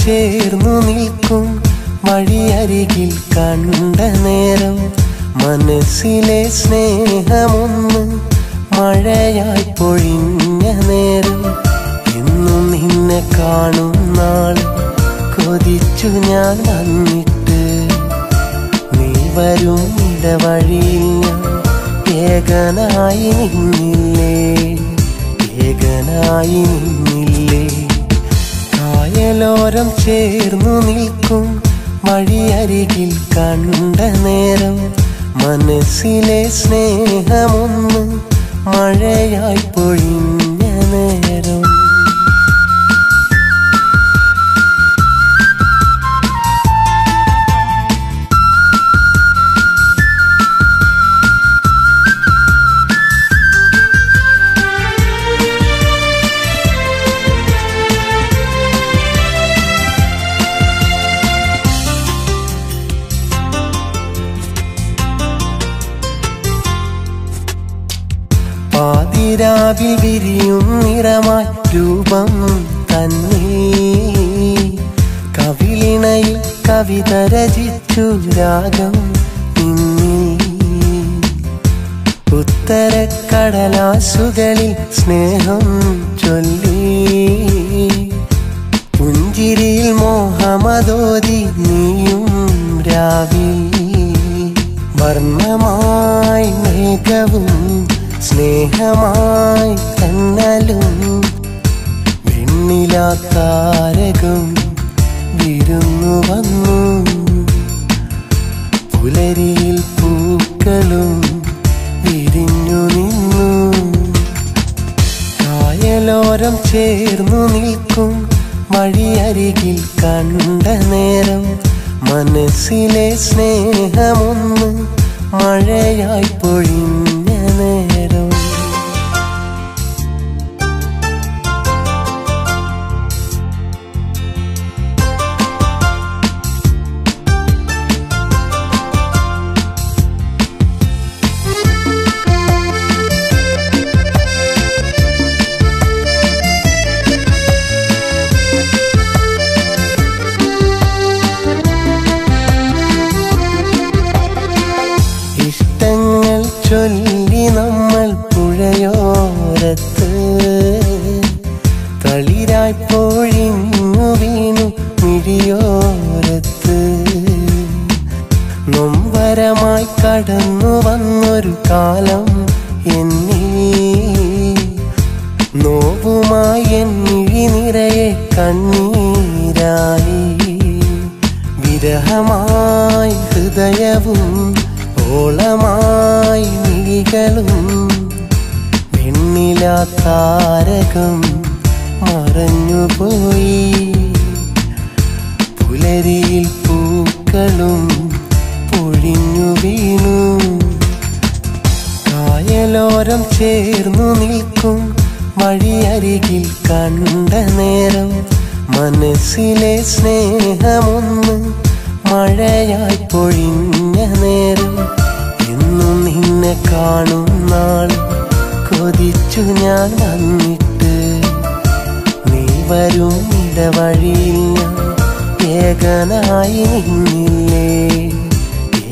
ചേർന്നു നിൽക്കും വഴിയരികിൽ കണ്ട നേരം മനസ്സിലെ സ്നേഹമൊന്ന് മഴയായി പൊഴിഞ്ഞ നേരം എന്നും നിന്നെ കാണും നാൾ കൊതിച്ചു ഞാൻ വന്നിട്ട് നീ വരും ഇടവഴിയിൽ ഞാൻ ഏകനായി നിന്നില്ലേ ഏകനായി നിന്നില്ലേ കായലോരം ചേർന്നു നിൽക്കും വഴിയരികിൽ കണ്ട നേരം മനസ്സിലെ സ്നേഹമൊന്ന് മഴയായി പൊഴിഞ്ഞ നേരം പാതിരാവിൽ വിരിയും നിറമായി രൂപം തന്നിൽ കവിളിണയിൽ കവിത രചിച്ചു രാഗം നിന്നിൽ ഉത്തരക്കടലാസുകളിൽ സ്നേഹം ചൊല്ലി പുഞ്ചിരിയിൽ മോഹമതോതി നീയും രാവിൽ വർണ്ണമായി മേഘവും സ്നേഹമായി കണ്ണലും വെണ്ണിലാത്താരകം വിരുന്നു വന്നു പുലരിയിൽ പൂക്കളും വിരിഞ്ഞു നിന്നു കായലോരം ചേർന്നു നിൽക്കും വഴിയരികിൽ കണ്ട നേരം മനസ്സിലെ സ്നേഹമൊന്ന് മഴയായി പൊഴിഞ്ഞ നേരം ചൊല്ലി നമ്മൾ പുഴയോരത്ത് തളിരായി പൊഴിഞ്ഞു വീണു മിഴിയോരത്ത് നൊമ്പരമായി കടന്നു വന്നൊരു കാലം എന്നിൽ നോവുമായി എന്നിഴി നിറയെ കണ്ണീരായി വിരഹമായി ഹൃദയവും ഓളമായി മിഴികളും വെണ്ണിലാത്താരകം മറഞ്ഞുപോയി പുലരിയിൽ പൂക്കളും പൊഴിഞ്ഞു വീണു കായലോരം ചേർന്നു നിൽക്കും വഴിയരികിൽ കണ്ട നേരം മനസ്സിലെ സ്നേഹമൊന്ന് മഴയായി പൊഴിഞ്ഞ നേരം എന്നും നിന്നെ കാണും നാൾ കൊതിച്ചു ഞാൻ വന്നിട്ട് നീ വരും ഇടവഴിയിൽ ഞാൻ ഏകനായി നിന്നില്ലേ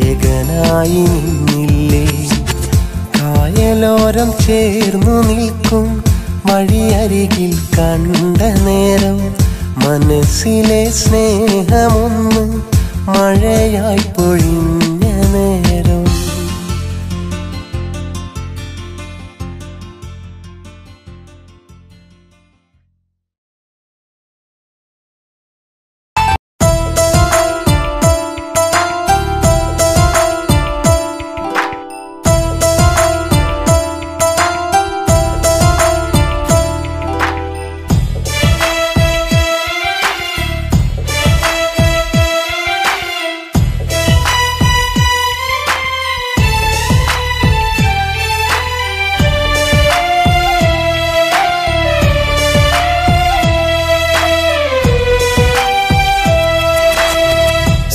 ഏകനായി നിന്നില്ലേ കായലോരം ചേർന്നു നിൽക്കും വഴിയരികിൽ കണ്ട നേരം മനസ്സിലെ സ്നേഹമൊന്ന് മഴയായി പൊഴിഞ്ഞ നേരം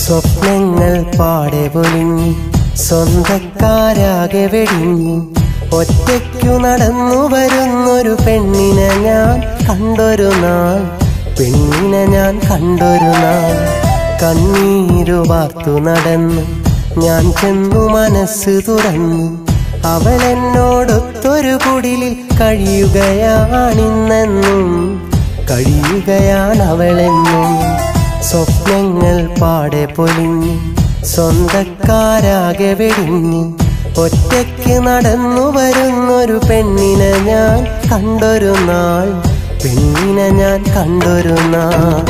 സ്വപ്നങ്ങൾ പാടെ പൊലിഞ്ഞു സ്വന്തക്കാരാകെ വെടിഞ്ഞു ഒറ്റയ്ക്കു നടന്നു വരുന്നൊരു പെണ്ണിനെ ഞാൻ കണ്ടൊരു നാൾ പെണ്ണിനെ ഞാൻ കണ്ടൊരു നാൾ കണ്ണീരു വാർത്തു നടന്നു ഞാൻ ചെന്നു മനസ്സ് തുറന്നു അവൾ എന്നോടൊത്തൊരു കുടിലിൽ കഴിയുകയാണിന്നെന്നും കഴിയുകയാണവളെന്നും സ്വപ്നങ്ങൾ പാടെ പൊലിഞ്ഞു സ്വന്തക്കാരാകെ വെടിഞ്ഞു ഒറ്റയ്ക്ക് നടന്നു വരുന്നൊരു പെണ്ണിനെ ഞാൻ കണ്ടൊരു നാൾ പെണ്ണിനെ ഞാൻ കണ്ടൊരു നാൾ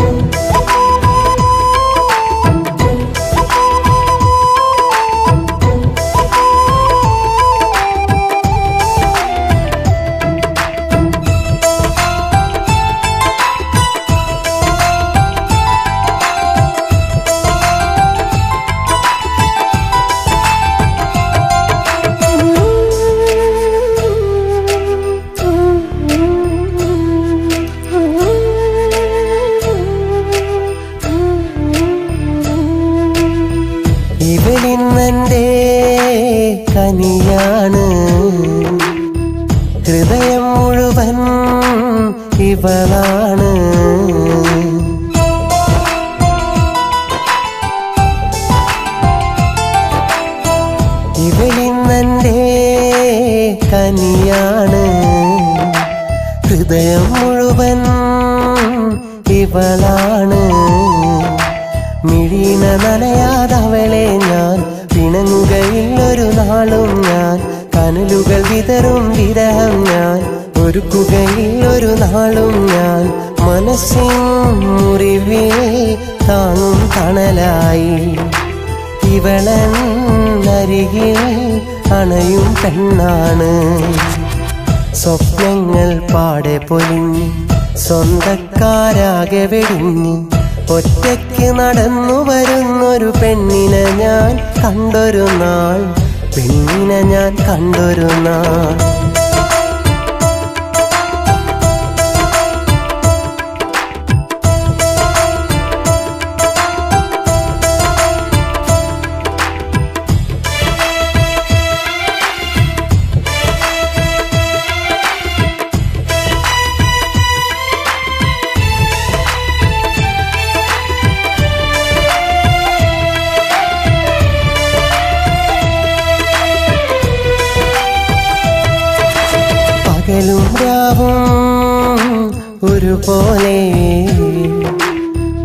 ഇവളിന്നെൻ്റെ കനിയാണ് ഹൃദയം മുഴുവൻ ഇവളാണ് ഇവളിന്നെൻ്റെ കനിയാണ് ഹൃദയം മുഴുവൻ ഇവളാണ് മിഴീന നനയാതവളെ ഞാൻ പിണങ്ങുകയില്ലൊരു നാളും ഞാൻ കനലുകൾ വിതറും വിരഹം ഞാൻ ഒരുക്കുകയില്ലൊരു നാളും ഞാൻ മനസ്സിൻ മുറിവിൽ താങ്ങും തണലായി ഇവളൻ അരികിൽ അണയും പെണ്ണാണ് സ്വപ്നങ്ങൾ പാടെ പൊലിഞ്ഞു സ്വന്തക്കാരാകെ വെടിഞ്ഞു ഒറ്റയ്ക്ക് നടന്നു വരുന്നൊരു പെണ്ണിനെ ഞാൻ കണ്ടൊരു നാൾ പെണ്ണിനെ ഞാൻ കണ്ടൊരു നാൾ പകലും രാവും ഒരുപോലെ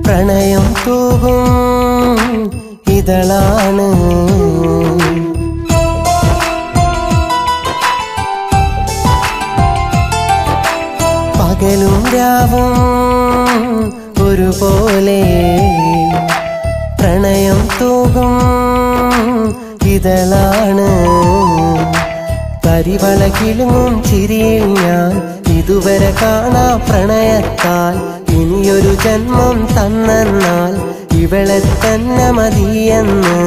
പ്രണയം തൂകും ഇതളാണ് പകലും രാവും ഒരുപോലെ പ്രണയം തൂകും ഇതളാണ് കരിവളകിലുങ്ങും ചിരിയിൽ ഞാൻ ഇതുവരെ കാണാ പ്രണയത്താൽ ഇനിയൊരു ജന്മം തന്നാൽ ഇവളെ തന്നെ മതിയെന്ന്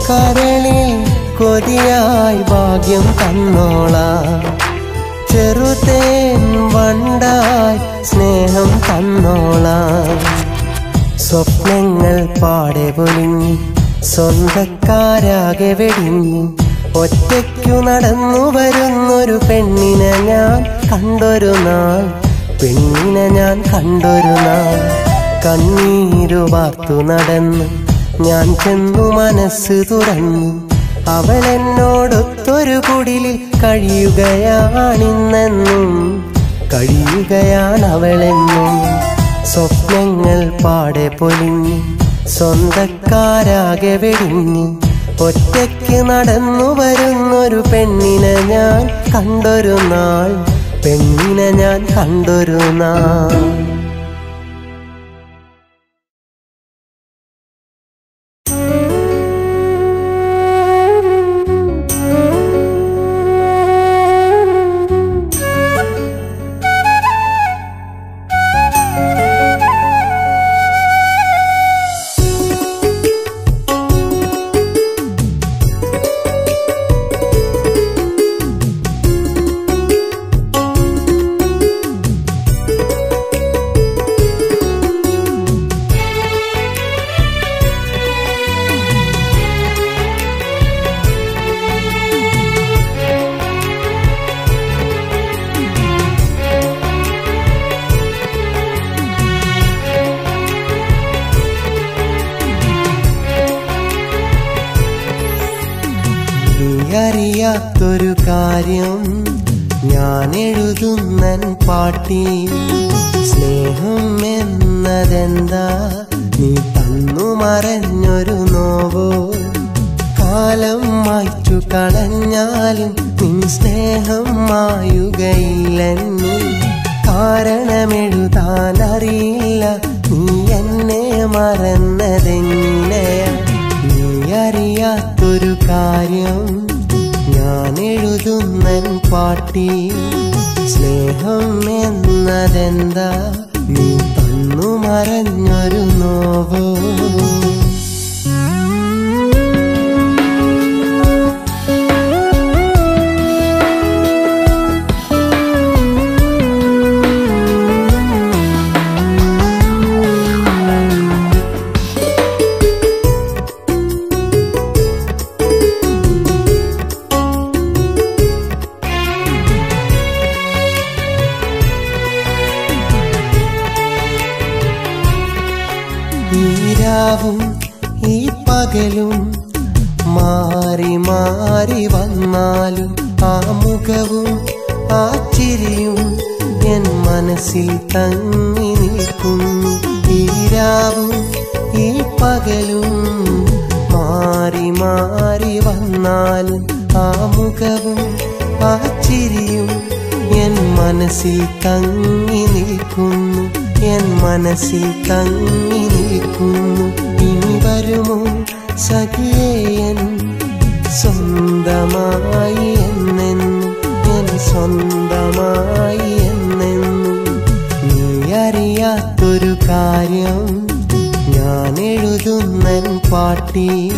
കരളിൽ കൊതിയായി ഭാഗ്യം തന്നോളാം ചെറുതേൻ വണ്ടായി സ്നേഹം തന്നോളാം സ്വപ്നങ്ങൾ പാടെ പൊലിഞ്ഞു സ്വന്തക്കാരാകെ വെടിഞ്ഞു ഒറ്റയ്ക്കു നടന്നു വരുന്നൊരു പെണ്ണിനെ ഞാൻ കണ്ടൊരു നാൾ പെണ്ണിനെ ഞാൻ കണ്ടൊരു നാൾ കണ്ണീരു വാർത്തു നടന്നു ഞാൻ ചെന്നു മനസ്സ് തുറന്നു അവൾ എന്നോടൊത്തൊരു കുടിലിൽ കഴിയുകയാണിന്നെന്നും കഴിയുകയാണവളെന്നും സ്വപ്നങ്ങൾ പാടെ പൊലിഞ്ഞു സ്വന്തക്കാരാകെ വെടിഞ്ഞു ഒറ്റയ്ക്ക് നടന്നു വരുന്നൊരു പെണ്ണിനെ ഞാൻ കണ്ടൊരു നാൾ പെണ്ണിനെ ഞാൻ കണ്ടൊരു നാൾ അറിയാത്തൊരു കാര്യം ഞാൻ എഴുതുന്നൻ പാട്ടിൽ. സ്നേഹം എന്നതെന്താ നീ തന്നു മറഞ്ഞൊരു നോവോ? കാലം മായ്ച്ചു കളഞ്ഞാലും നിൻ സ്നേഹം മായുകയില്ലെന്നിൽ. കാരണമെഴുതാൻ അറിയില്ല നീ എന്നെ മറന്നതെങ്ങനെയാ? നീ അറിയാത്തൊരു കാര്യം ഞാൻ എഴുതുന്നൻ പാട്ടിൽ. സ്നേഹം എന്നതെന്താ നീ തന്നു മറഞ്ഞൊരു നോവോ? ഈരാവും ഈ പകലും മാറി മാറി വന്നാലും ആ മുഖവും ആ ചിരിയും എൻ മനസ്സിൽ തങ്ങി നിൽക്കുന്നു. ഈരാവും ഈ പകലും മാറി മാറി വന്നാലും ആ മുഖവും ആ ചിരിയും എൻ മനസ്സിൽ തങ്ങി നിൽക്കുന്നു. എൻ മനസ്സിൽ തങ്ങി നിൽക്കുന്നു. ഇനി വരുമോ സഖിയേ എൻ സ്വന്തമായി എന്നെന്നും, എൻ സ്വന്തമായി എന്നെന്നും. നീ അറിയാത്തൊരു കാര്യം ഞാൻ എഴുതുന്നൻ പാട്ടിൽ.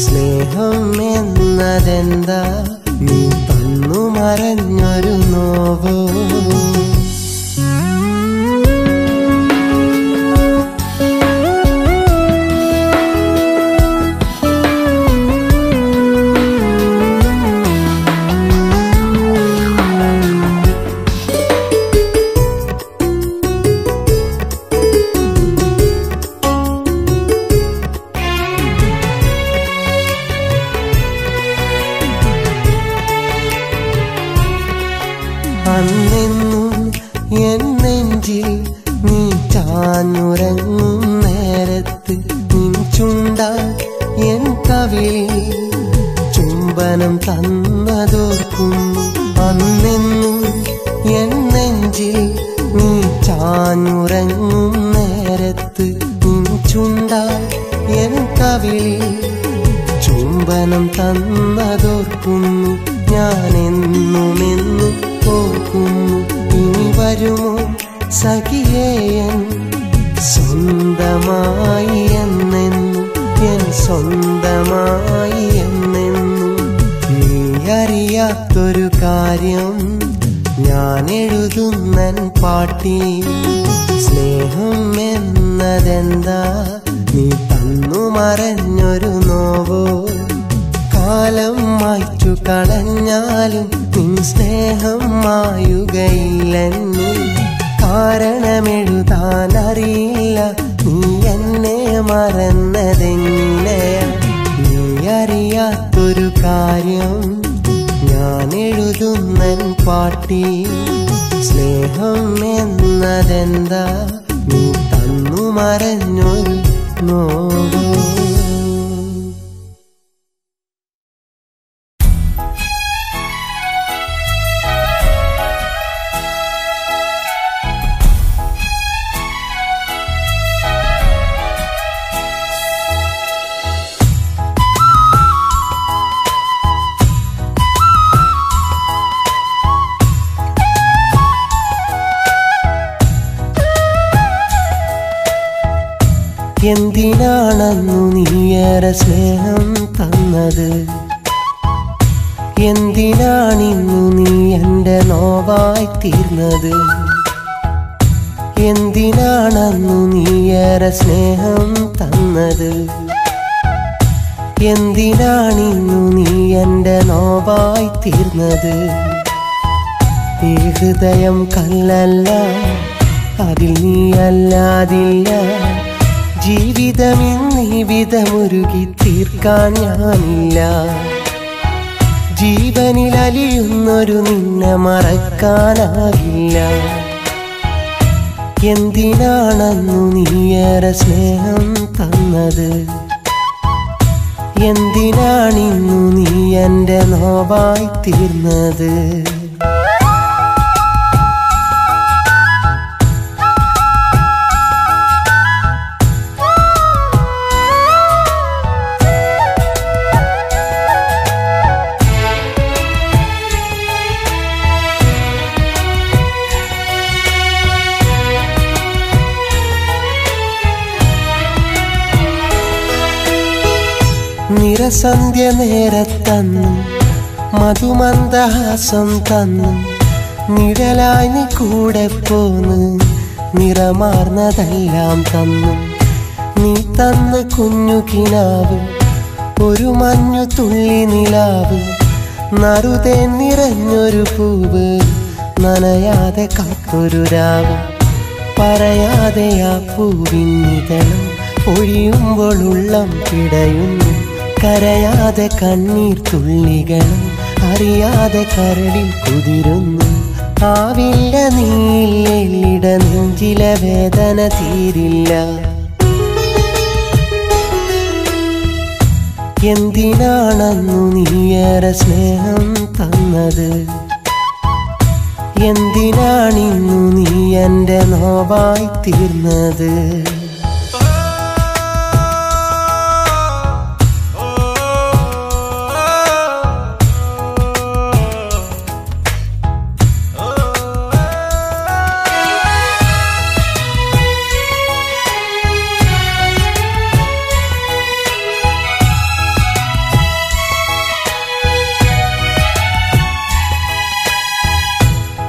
സ്നേഹം എന്നതെന്താ നീ തന്നു മറഞ്ഞൊരു നോവോ? അന്നെന്നും എൻ നെഞ്ചിൽ നീ ചാഞ്ഞുറങ്ങും നേരത്ത് നിൻ ചുണ്ടാൽ എൻ കവിളിൽ ചുംബനം തന്നതോർക്കുന്നു. അന്നെന്നും എൻ നെഞ്ചിൽ നീ ചാഞ്ഞുറങ്ങും നേരത്ത് നിൻ ചുണ്ടാൽ എൻ കവിളിൽ ചുംബനം തന്നതോർക്കുന്നു. ഞാനെന്നുമെന്നും ഓർക്കുന്നു. ഇനി വരുമോ സഖിയേ എൻ സ്വന്തമായി എന്നെന്നും, എൻ സ്വന്തമായി എന്നെന്നും. നീ അറിയാത്തൊരു കാര്യം ഞാൻ എഴുതുന്നൻ പാട്ടിൽ. സ്നേഹം എന്നതെന്താ നീ തന്നു മറഞ്ഞൊരു നോവോ? കാലം മായ്ച്ചു കളഞ്ഞാലും നിൻ സ്നേഹം മായുകയില്ലെന്നിൽ. കാരണമെഴുതാൻ അറിയില്ല നീ എന്നെ മറന്നതെങ്ങനെയാ? നീ അറിയാത്തൊരു കാര്യം ഞാൻ എഴുതുന്നൻ പാട്ടിൽ. സ്നേഹം എന്നതെന്താ നീ തന്നു മറഞ്ഞൊരു നോവോ? എന്തിനാണന്നു നീയേറെ സ്നേഹം തന്നത്? എന്തിനാണിന്നു നീ എൻ്റെ നോവായി തീർന്നത്? എന്തിനാണന്നു നീയേറെ സ്നേഹം തന്നത്? എന്തിനാണിന്നു നീ എൻ്റെ നോവായി തീർന്നത്? ഈ ഹൃദയം കല്ലല്ല, അതിൽ നീ അല്ലാതില്ല. ജീവിതമിന്നീ വിധമുരുകി തീർക്കാൻ ഞാനില്ല. ജീവനിലലിയുന്നൊരു നിന്നെ മറക്കാനാകില്ല. എന്തിനാണെന്നു നീയേറെ സ്നേഹം തന്നത്? എന്തിനാണിന്നു നീ എൻ്റെ നോവായി തീർന്നത്? നിറസന്ധ്യ നേരത്തന്നു മധുമന്ദഹാസം തന്നു നിഴലായി നീ കൂടെ പോന്ന് നിറമാർന്നതെല്ലാം തന്നു. നീ തന്ന കുഞ്ഞു കിനാവ് ഒരു മഞ്ഞു തുള്ളി നിലാവ് നറുതെ നിറഞ്ഞൊരു പൂവ് നനയാതെ കാത്തൊരു രാവ്. പറയാതെ ആ പൂവിന്നിതളും ഒഴിയുമ്പോൾ ഉള്ളം പിടയുന്നു. കരയാതെ കണ്ണീർ തുള്ളികളും അറിയാതെ കരളിൽ കുതിരുന്നു. ആവില്ല നീയില്ലിട നെഞ്ചിലെ വേദന തീരില്ല. എന്തിനാണെന്നു നീയേറെ സ്നേഹം തന്നത്? എന്തിനാണിന്നു നീ എൻ്റെ നോവായി തീർന്നത്?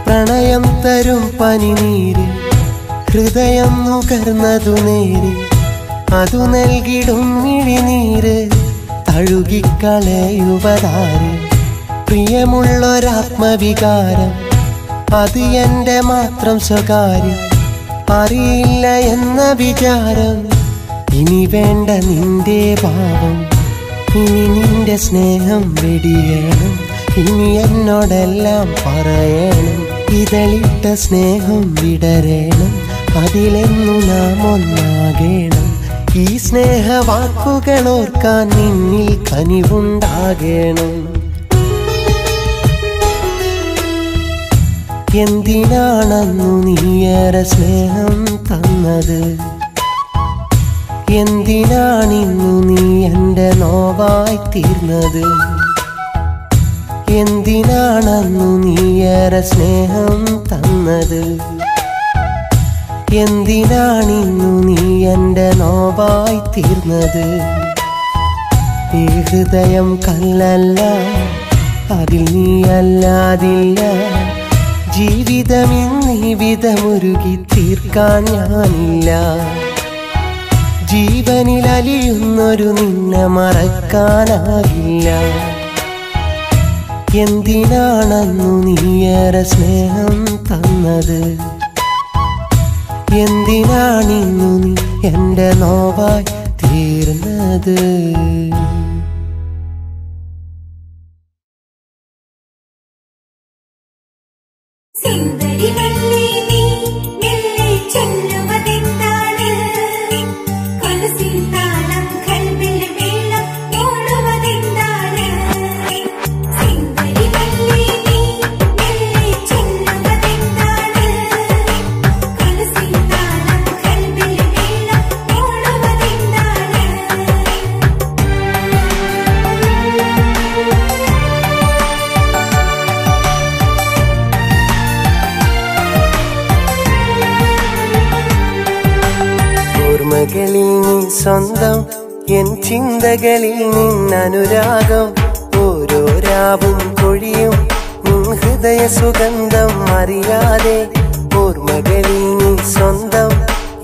പ്രണയം തരും പനിനീര് ഹൃദയം നുകർന്നതു നേര് അതു നൽകിടും മിഴിനീര് തഴുകിക്കളയുവതാര്. പ്രിയമുള്ളൊരാത്മവികാരം അത് എൻ്റെ മാത്രം സ്വകാര്യം. അറിയില്ല എന്ന വിചാരം ഇനി വേണ്ട നിന്റെ ഭാവം. ഇനി നിന്റെ സ്നേഹം വെടിയണം. ഇനി എന്നോടെല്ലാം പറയണം. ഇതളിട്ട സ്നേഹം വിടരണം. അതിലെന്നു നാം ഒന്നാകണം. ഈ സ്നേഹവാക്കുകൾ ഓർക്കാൻ നിന്നിൽ കനിവുണ്ടാകണം. എന്തിനാണെന്നു നീയേറെ സ്നേഹം തന്നത്? എന്തിനാണിന്നു നീ എൻ്റെ നോവായി തീർന്നത്? എന്തിനാണെന്നു നീയേറെ സ്നേഹം തന്നത്? എന്തിനാണിന്നു നീ എൻ്റെ നോവായി തീർന്നത്? ഈ ഹൃദയം കല്ലല്ല, അതിൽ നീ അല്ലാതില്ല. ജീവിതമിന്നീ വിധമുരുകി തീർക്കാൻ ഞാനില്ല. ജീവനിലലിയുന്നൊരു നിന്നെ മറക്കാനാകില്ല. എന്തിനാണെന്നു നീയേറെ സ്നേഹം തന്നത്? എന്തിനാണിന്നു നീ എൻ്റെ നോവായി തീർന്നത്? ഓർമ്മകളിൽ നീ സ്വന്തം, എൻ ചിന്തകളിൽ നിന്നനുരാഗം. ഓരോ രാവും കൊഴിയും നിൻ ഹൃദയ സുഗന്ധം അറിയാതെ. ഓർമ്മകളിൽ നീ സ്വന്തം,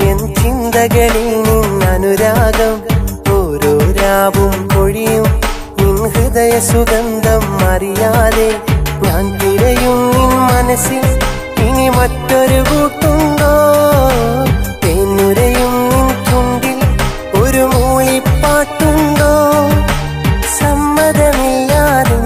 എൻ ചിന്തകളിൽ നിന്നനുരാഗം. ഓരോ രാവും കൊഴിയും നിൻ ഹൃദയ സുഗന്ധം അറിയാതെ. ഞാൻ തിരയും നിൻ മനസ്സിൽ ഇനി മറ്റൊരു കൂട്ടുണ്ടോ? തേനുരയും നിൻ ചുണ്ടിൽ ഒരു മൂളിപ്പാട്ടുണ്ടോ? സമ്മതമില്ലാതെ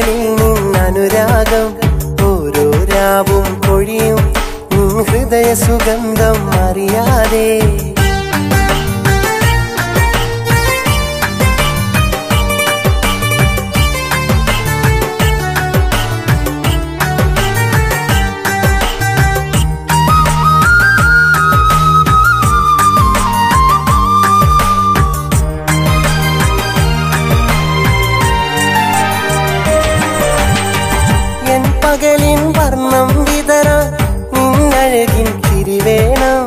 ചിന്തകളിൽ നിന്നനുരാഗം ഓരോ രാവും കൊഴിയും നിൻ ഹൃദയ സുഗന്ധം അറിയാതെ പകലിൻ വർണ്ണം വിതറാൻ നിന്നഴകിൻ തിരിവേണം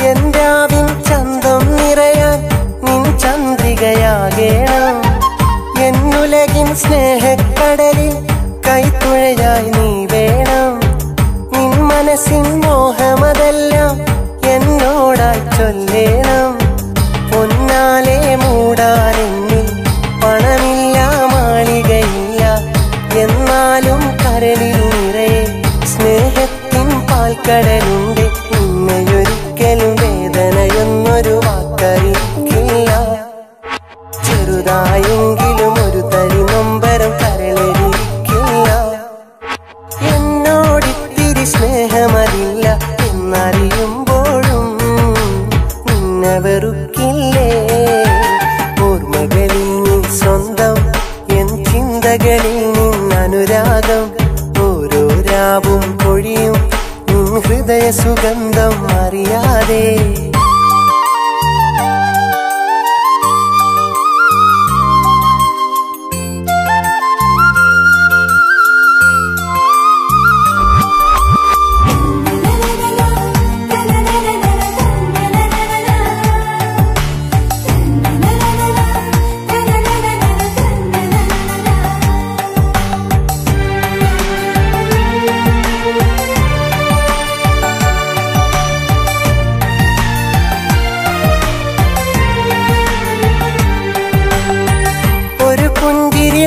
എൻ രാവിൻ ചന്തം നിറയാൻ നിൻ ചന്ദ്രികയാകേണം എന്നുലകിൻ സ്നേഹക്കടലിൽ കൈത്തുഴയായി നീ വേണം നിൻ മനസ്സിൻ മോഹമതെല്ലാം എന്നോടായി ചൊല്ലേണം പൊന്നാലെ മൂടാനെന്നിൽ പണമില്ല മാളികയില്ല എന്നാലും കരളിൽ നിറയെ സ്നേഹത്തിൻ പാൽക്കടലുണ്ട് നിന്നെയൊരിക്കലും വേദനയൊന്നൊരു വാക്കറിയിക്കില്ല ചെറുതായെങ്കിലും ഒരു തരി നൊമ്പരം കരളിരിക്കില്ല എന്നോടിത്തിരി സ്നേഹമതില്ല എന്നറിയുമ്പോഴും നിന്നെ വെറുക്കില്ലേ ഓർമ്മകളിൽ നീ സ്വന്തം എൻ ചിന്തകളിൽ നിന്നനുരാഗം ഓരോ രാവും കൊഴിയും നിൻ ഹൃദയ സുഗന്ധം അറിയാതെ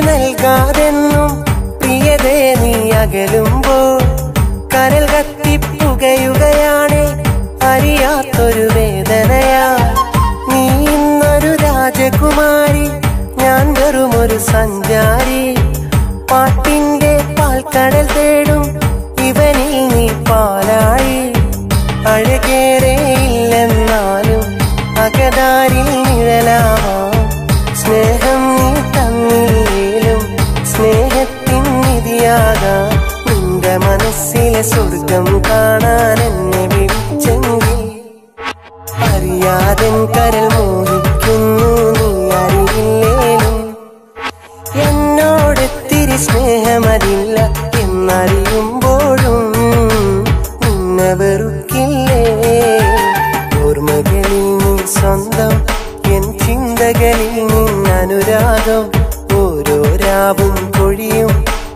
നൽകാതെന്നും പ്രിയതേ നീ അകലുമ്പോൾ കരൽ കത്തിപ്പുകയുകയാണ് അറിയാത്തൊരു വേദനയാ നീ ഇന്നൊരു രാജകുമാരി ഞാൻ വെറുമൊരു സഞ്ചാരി പാട്ടിന്റെ പാൽക്കടൽ തേടും ഇവനിൽ നീ പാലാഴി അഴകേറെയില്ലെന്നാലും അകതാരിൽ നിഴലാവാം സ്നേഹം നീ തന്നില്ലേലും സ്നേഹത്തിൻ നിധിയാകാം നിന്റെ മനസ്സിലെ സ്വർഗം കാണാൻ എന്നെ വിളിച്ചെങ്കിൽ അറിയാതെ കരൾ മോഹിക്കുന്നു നീ അറിയില്ലേലും എന്നോടൊത്തിരി സ്നേഹമതില്ല എന്നറിയുമ്പോഴും നിന്നെ വെറുക്കില്ലേ ഓർമ്മകളിൽ നീ സ്വന്തം എൻ ചിന്തകളിൽ നിന്നനുരാഗം ഓരോ രാവും കൊഴിയും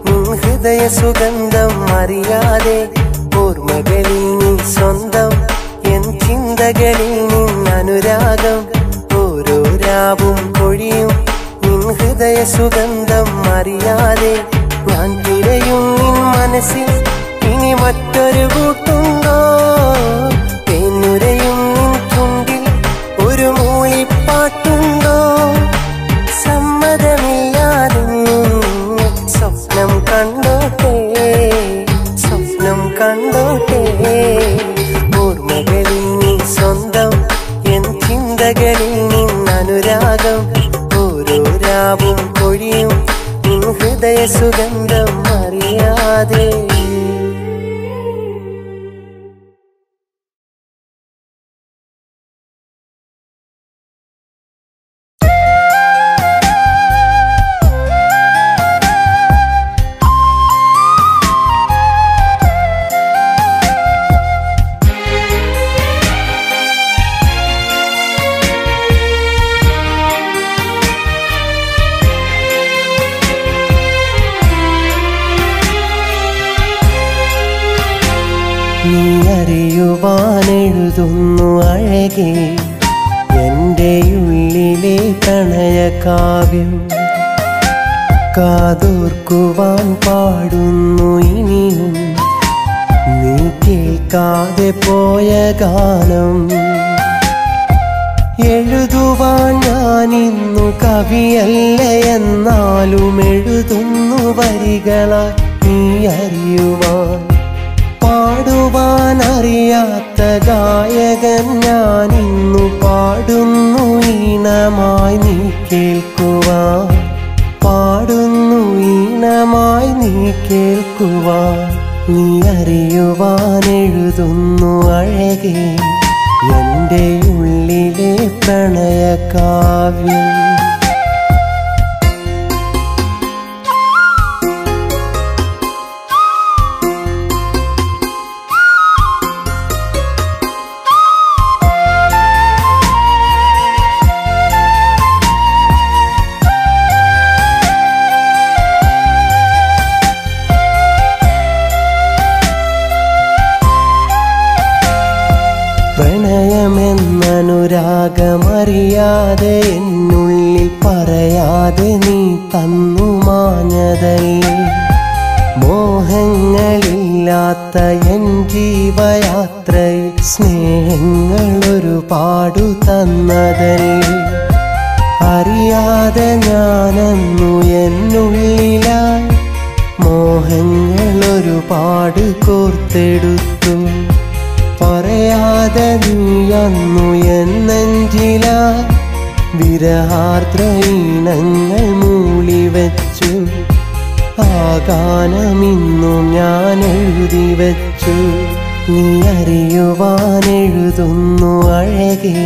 നിൻ ഹൃദയ സുഗന്ധം അറിയാതെ ഓർമ്മകളിൽ നീ സ്വന്തം എൻ ചിന്തകളിൽ നിന്നനുരാഗം ഓരോ രാവും കൊഴിയും നിൻ ഹൃദയ സുഗന്ധം അറിയാതെ ഞാൻ തിരയും നിൻ മനസ്സിൽ ഇനി മറ്റൊരു കൂട്ടുണ്ടോ തേനുരയും നിൻ ചുണ്ടിൽ ഒരു മൂളിപ്പാട്ടുണ്ടോ സമ്മതമില്ലാതെന്നും സ്വപ്നം കണ്ടോട്ടെ ഓർമ്മകളിൽ നീ സ്വന്തം എൻ ചിന്തകളിൽ നിന്നനുരാഗം ഓരോ രാവും കൊഴിയും നിൻ ഹൃദയ സുഗന്ധം അറിയാതെ നീ അറിയുവാനെഴുതുന്നു അഴകേ എൻ്റെ ഉള്ളിലെ പ്രണയകാവ്യം കാതോർക്കുവാൻ പാടുന്നു ഇനിയും നീ കേൾക്കാതെ പോയ ഗാനം എഴുതുവാൻ ഞാനിന്നു കവിയല്ല, എന്നാലും എഴുതുന്നു വരികളായി നീ അറിയുവാൻ. പാടുവാൻ അറിയാത്ത ഗായകൻ ഞാനിന്നു പാടുന്നു ഈണമായി നീ കേൾക്കുവാൻ. പാടുന്നു ഈണമായി നീ കേൾക്കുവാൻ. നീ അറിയുവാൻ എഴുതുന്നു അഴകേ എൻ്റെ ഉള്ളിലെ പ്രണയകാവ്യം. പ്രണയമെന്നനുരാഗമറിയാതെ എന്നുള്ളിൽ പറയാതെ നീ തന്നു മാഞ്ഞതല്ലേ. മോഹങ്ങളില്ലാത്ത എൻ ജീവയാത്രയിൽ സ്നേഹങ്ങൾ ഒരുപാടു തന്നതല്ലേ. അറിയാതെ ഞാനന്നു എന്നുള്ളിലായി മോഹങ്ങൾ ഒരുപാട് കോർത്തെടുത്തു. പറയാതെ നീയന്നു എന്നെഞ്ചിലായി വിരഹാർദ്ര ഈണങ്ങൾ മൂളിവെച്ചു. ആ ഗാനമിന്നും ഞാൻ എഴുതി വച്ചു. നീ അറിയുവാൻ എഴുതുന്നു അഴകേ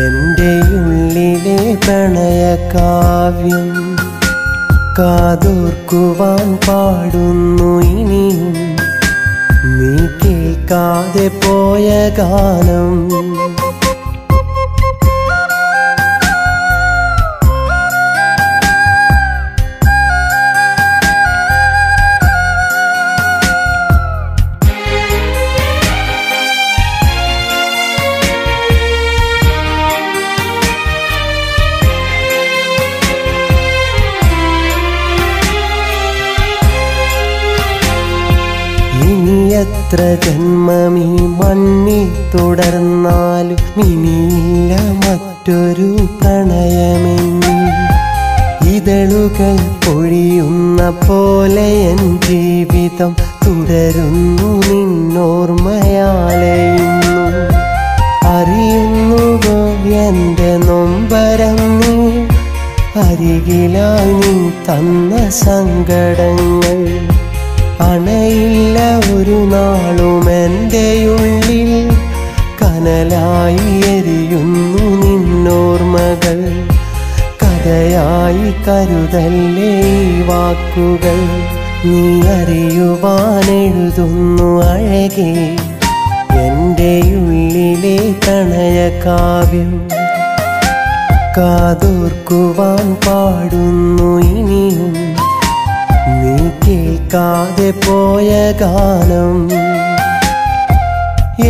എൻ്റെ ഉള്ളിലെ പ്രണയകാവ്യം. കാതോർക്കുവാൻ പാടുന്നു ഇനിയും നീ കേൾക്കാതെ പോയ ഗാനം. എത്ര ജന്മമീ മണ്ണിൽ തുടർന്നാലും ഇനിയില്ല മറ്റൊരു പ്രണയമെന്നിൽ. ഇതളുകൾ പൊഴിയുന്ന പോലെ എൻ ജീവിതം തുടരുന്നു നിന്നോർമ്മയാലയുന്നു. അറിയുന്നുവോ എൻ്റെ നൊമ്പരം നീ, അരികിലായി നീ തന്ന സങ്കടങ്ങൾ. അണയില്ല ഒരു നാളും എൻ്റെ ഉള്ളിൽ, കനലായി എരിയുന്നു നിന്നോർമ്മകൾ. കഥയായി കരുതല്ലേ ഈ വാക്കുകൾ. നീ അറിയുവാൻ എഴുതുന്നു അഴകേ എൻ്റെ ഉള്ളിലെ പ്രണയകാവ്യം. കാതോർക്കുവാൻ പാടുന്നു ഇനിയും നീ കേൾക്കാതെ പോയ ഗാനം.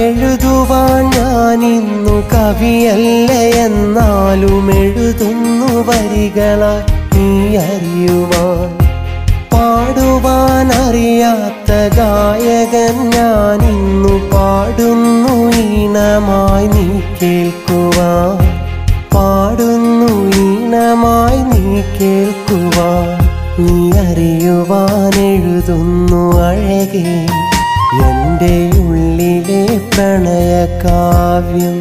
എഴുതുവാൻ ഞാനിന്നു കവിയല്ല, എന്നാലും എഴുതുന്നു വരികളായി നീ അറിയുവാൻ. പാടുവാൻ അറിയാത്ത ഗായകൻ ഞാനിന്നു പാടുന്നു ഈണമായി നീ കേൾക്കുവാൻ. പാടുന്നു ഈണമായി നീ കേൾക്കുവാൻ. നീ അറിയുവാൻ എഴുതുന്നു അഴകേ എൻ്റെ ഉള്ളിലെ പ്രണയകാവ്യം.